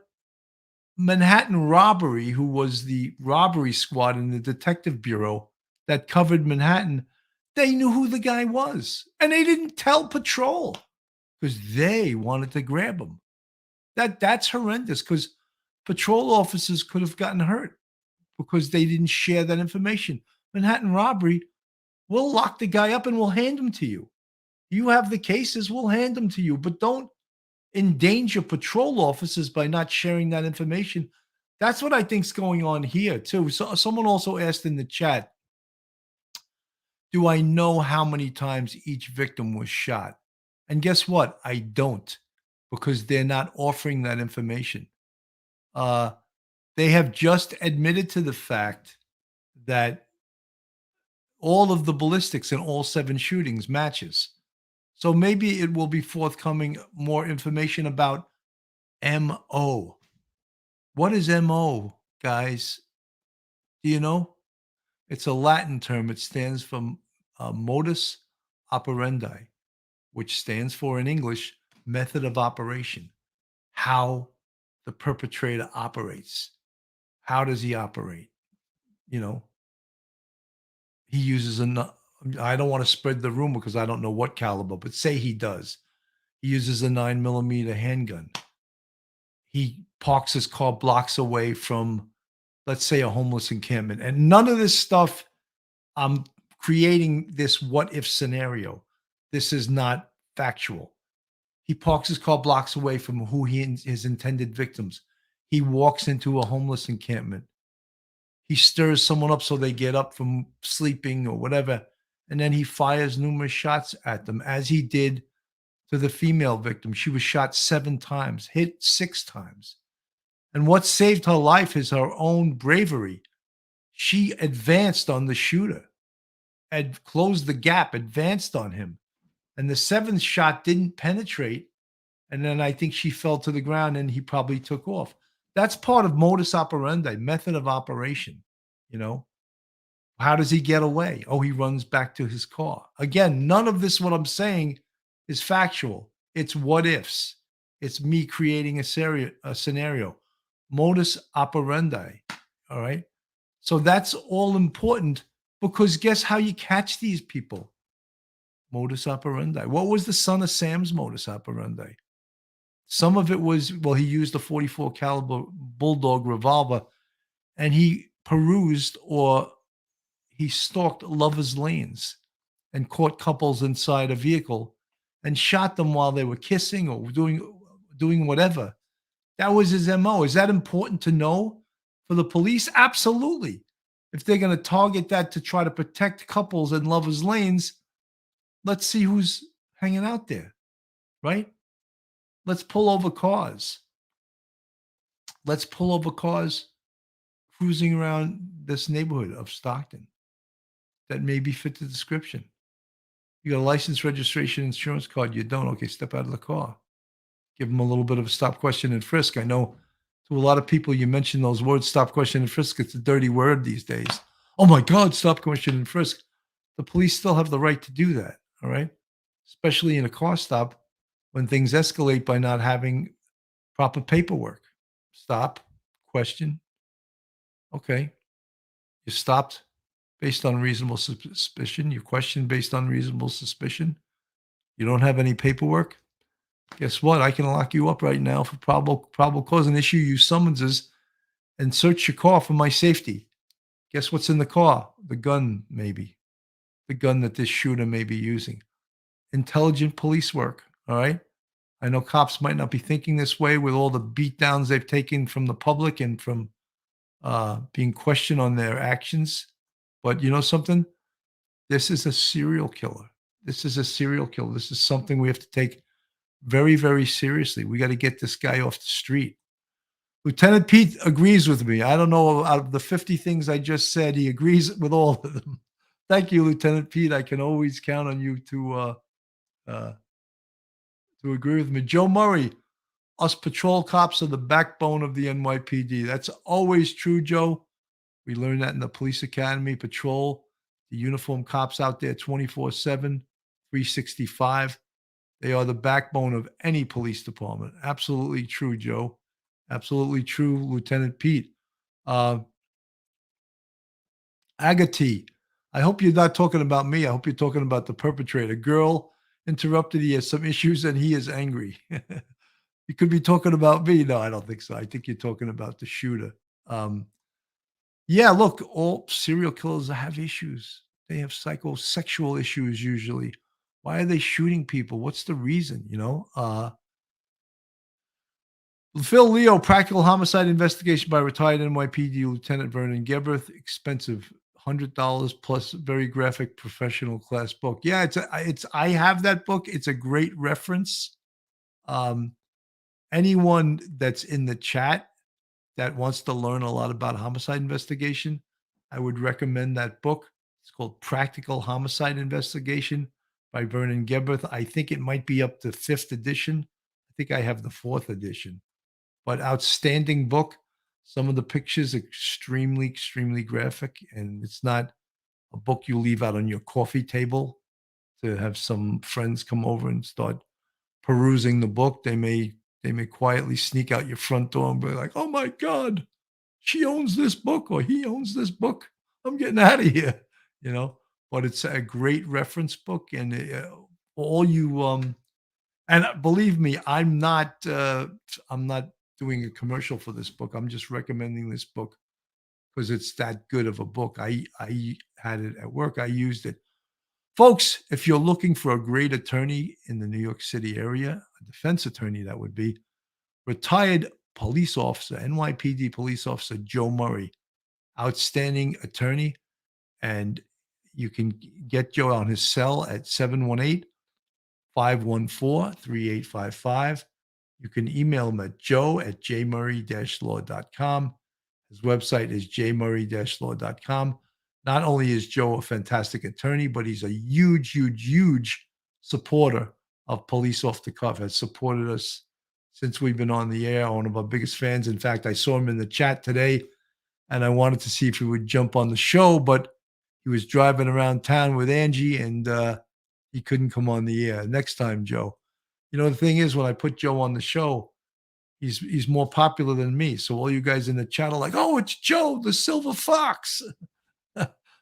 Manhattan Robbery, who was the robbery squad in the Detective Bureau that covered Manhattan, they knew who the guy was. And they didn't tell patrol because they wanted to grab him. That's horrendous, because patrol officers could have gotten hurt because they didn't share that information. Manhattan Robbery, we'll lock the guy up and we'll hand him to you. You have the cases, we'll hand them to you. But don't endanger patrol officers by not sharing that information. That's what I think's going on here too. So someone also asked in the chat, do I know how many times each victim was shot? And guess what? I don't, because they're not offering that information. They have just admitted to the fact that all of the ballistics in all 7 shootings matches. So maybe it will be forthcoming more information about MO. What is MO, guys? Do you know? It's a Latin term. It stands for modus operandi, which stands for, in English, method of operation. How the perpetrator operates. How does he operate? You know, he uses I don't want to spread the rumor because I don't know what caliber, but say he does. He uses a 9mm handgun. He parks his car blocks away from, let's say, a homeless encampment. And none of this stuff, I'm creating this what if scenario. This is not factual. He parks his car blocks away from his intended victims. He walks into a homeless encampment. He stirs someone up so they get up from sleeping or whatever. And then he fires numerous shots at them, as he did to the female victim. She was shot 7 times, hit 6 times. And what saved her life is her own bravery. She advanced on the shooter, had closed the gap, advanced on him. And the 7th shot didn't penetrate. And then I think she fell to the ground and he probably took off. That's part of modus operandi, method of operation. You know, how does he get away? Oh, he runs back to his car. Again, none of this, what I'm saying, is factual. It's what ifs. It's me creating a scenario. Modus operandi. All right. So that's all important, because guess how you catch these people? Modus operandi. What was the son of Sam's modus operandi? Some of it was, well, he used a 44 caliber bulldog revolver, and he perused, or he stalked lovers' lanes and caught couples inside a vehicle and shot them while they were kissing or doing whatever. That was his MO. Is that important to know for the police? Absolutely. If they're going to target that to try to protect couples in lovers' lanes, let's see who's hanging out there, right? Let's pull over cars. Let's pull over cars cruising around this neighborhood of Stockton that maybe fit the description. You got a license, registration, insurance card. You don't. Okay, step out of the car. Give them a little bit of a stop, question, and frisk. I know to a lot of people, you mention those words, stop, question, and frisk. It's a dirty word these days. Oh my God, stop, question, and frisk. The police still have the right to do that, all right? Especially in a car stop when things escalate by not having proper paperwork. Stop, question. Okay. You stopped based on reasonable suspicion. You questioned based on reasonable suspicion. You don't have any paperwork. Guess what? I can lock you up right now for probable cause and issue you summonses and search your car for my safety. Guess what's in the car? The gun, maybe. The gun that this shooter may be using. Intelligent police work, all right? I know cops might not be thinking this way with all the beatdowns they've taken from the public and from being questioned on their actions. But you know something? This is a serial killer. This is a serial killer. This is something we have to take very, very seriously. We got to get this guy off the street. Lieutenant Pete agrees with me. I don't know, out of the 50 things I just said, he agrees with all of them. Thank you, Lieutenant Pete. I can always count on you to agree with me. Joe Murray, us patrol cops are the backbone of the NYPD. That's always true, Joe. We learned that in the police academy. Patrol, the uniformed cops out there 24/7, 365. They are the backbone of any police department. Absolutely true, Joe. Absolutely true, Lieutenant Pete. Agati, I hope you're not talking about me. I hope you're talking about the perpetrator. Girl interrupted. He has some issues and he is angry. You could be talking about me. No, I don't think so. I think you're talking about the shooter. Yeah, look, all serial killers have issues. They have psychosexual issues usually. Why are they shooting people? What's the reason? You know, Phil Leo, practical homicide investigation by retired NYPD Lieutenant Vernon Gebert. Expensive, $100 plus very graphic professional class book. Yeah, I have that book. It's a great reference. Anyone that's in the chat that wants to learn a lot about homicide investigation, I would recommend that book. It's called Practical Homicide Investigation by Vernon Gebert. I think it might be up to 5th edition. I think I have the 4th edition. But outstanding book. Some of the pictures are extremely, extremely graphic, and it's not a book you leave out on your coffee table to have some friends come over and start perusing the book. They may quietly sneak out your front door and be like, "Oh my God, she owns this book or he owns this book. I'm getting out of here," you know. But it's a great reference book, and all you and believe me, I'm not doing a commercial for this book. I'm just recommending this book because it's that good of a book. I had it at work. I used it. Folks, if you're looking for a great attorney in the New York City area, a defense attorney, that would be retired police officer, NYPD police officer Joe Murray, outstanding attorney. And you can get Joe on his cell at 718-514-3855. You can email him at joe@jmurray-law.com. His website is jmurray-law.com. Not only is Joe a fantastic attorney, but he's a huge, huge, huge supporter of Police Off the Cuff. Has supported us since we've been on the air. One of our biggest fans. In fact, I saw him in the chat today, and I wanted to see if he would jump on the show, but he was driving around town with Angie, and he couldn't come on the air. Next time, Joe. You know, the thing is, when I put Joe on the show, he's more popular than me. So all you guys in the chat are like, "Oh, it's Joe, the Silver Fox."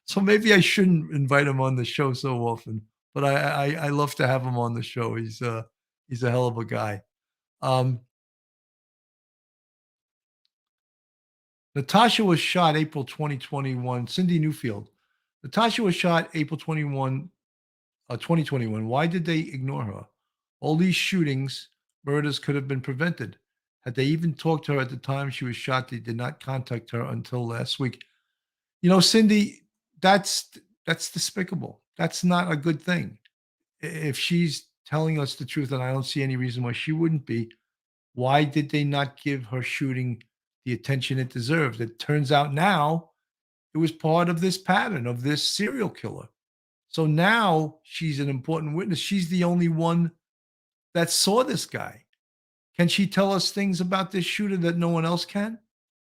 So maybe I shouldn't invite him on the show so often, but I love to have him on the show. He's a hell of a guy. Natasha was shot April 2021. Cindy Newfield. Natasha was shot April 2021. Why did they ignore her? All these shootings, murders could have been prevented. Had they even talked to her at the time she was shot, they did not contact her until last week. You know, Cindy, that's despicable. That's not a good thing. If she's telling us the truth, and I don't see any reason why she wouldn't be, why did they not give her shooting the attention it deserved? It turns out now it was part of this pattern of this serial killer. So now she's an important witness. She's the only one that saw this guy. Can she tell us things about this shooter that no one else can?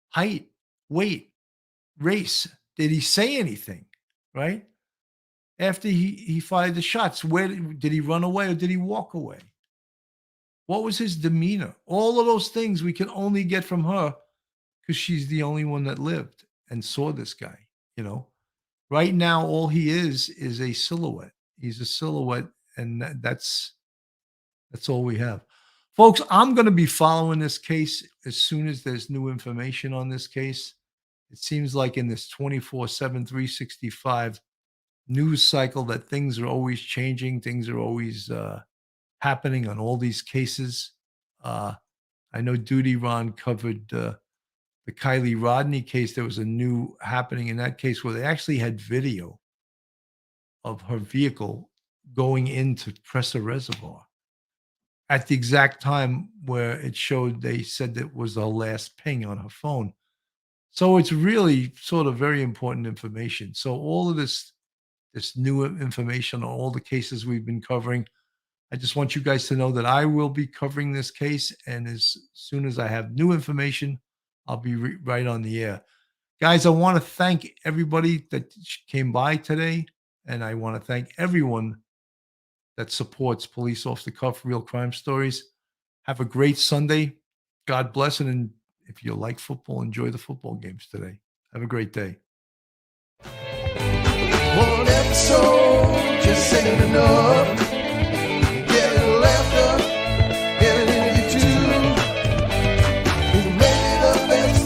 Height, weight, race. Did he say anything? Right? After he fired the shots, where did he run away or did he walk away? What was his demeanor? All of those things we can only get from her because she's the only one that lived and saw this guy, you know. Right now, all he is a silhouette. He's a silhouette, and that's all we have. Folks, I'm going to be following this case as soon as there's new information on this case. It seems like in this 24/7, 365 news cycle that things are always changing. Things are always happening on all these cases. I know Duty Ron covered the Kylie Rodney case. There was a new happening in that case where they actually had video of her vehicle going into Presser Reservoir at the exact time where it showed. They said that was the last ping on her phone. So it's really sort of very important information. So all of this new information on all the cases we've been covering, I just want you guys to know that I will be covering this case. And as soon as I have new information, I'll be right on the air. Guys, I want to thank everybody that came by today. And I want to thank everyone that supports Police Off the Cuff, Real Crime Stories. Have a great Sunday. God bless. And if you like football, enjoy the football games today. Have a great day. One episode just ain't enough.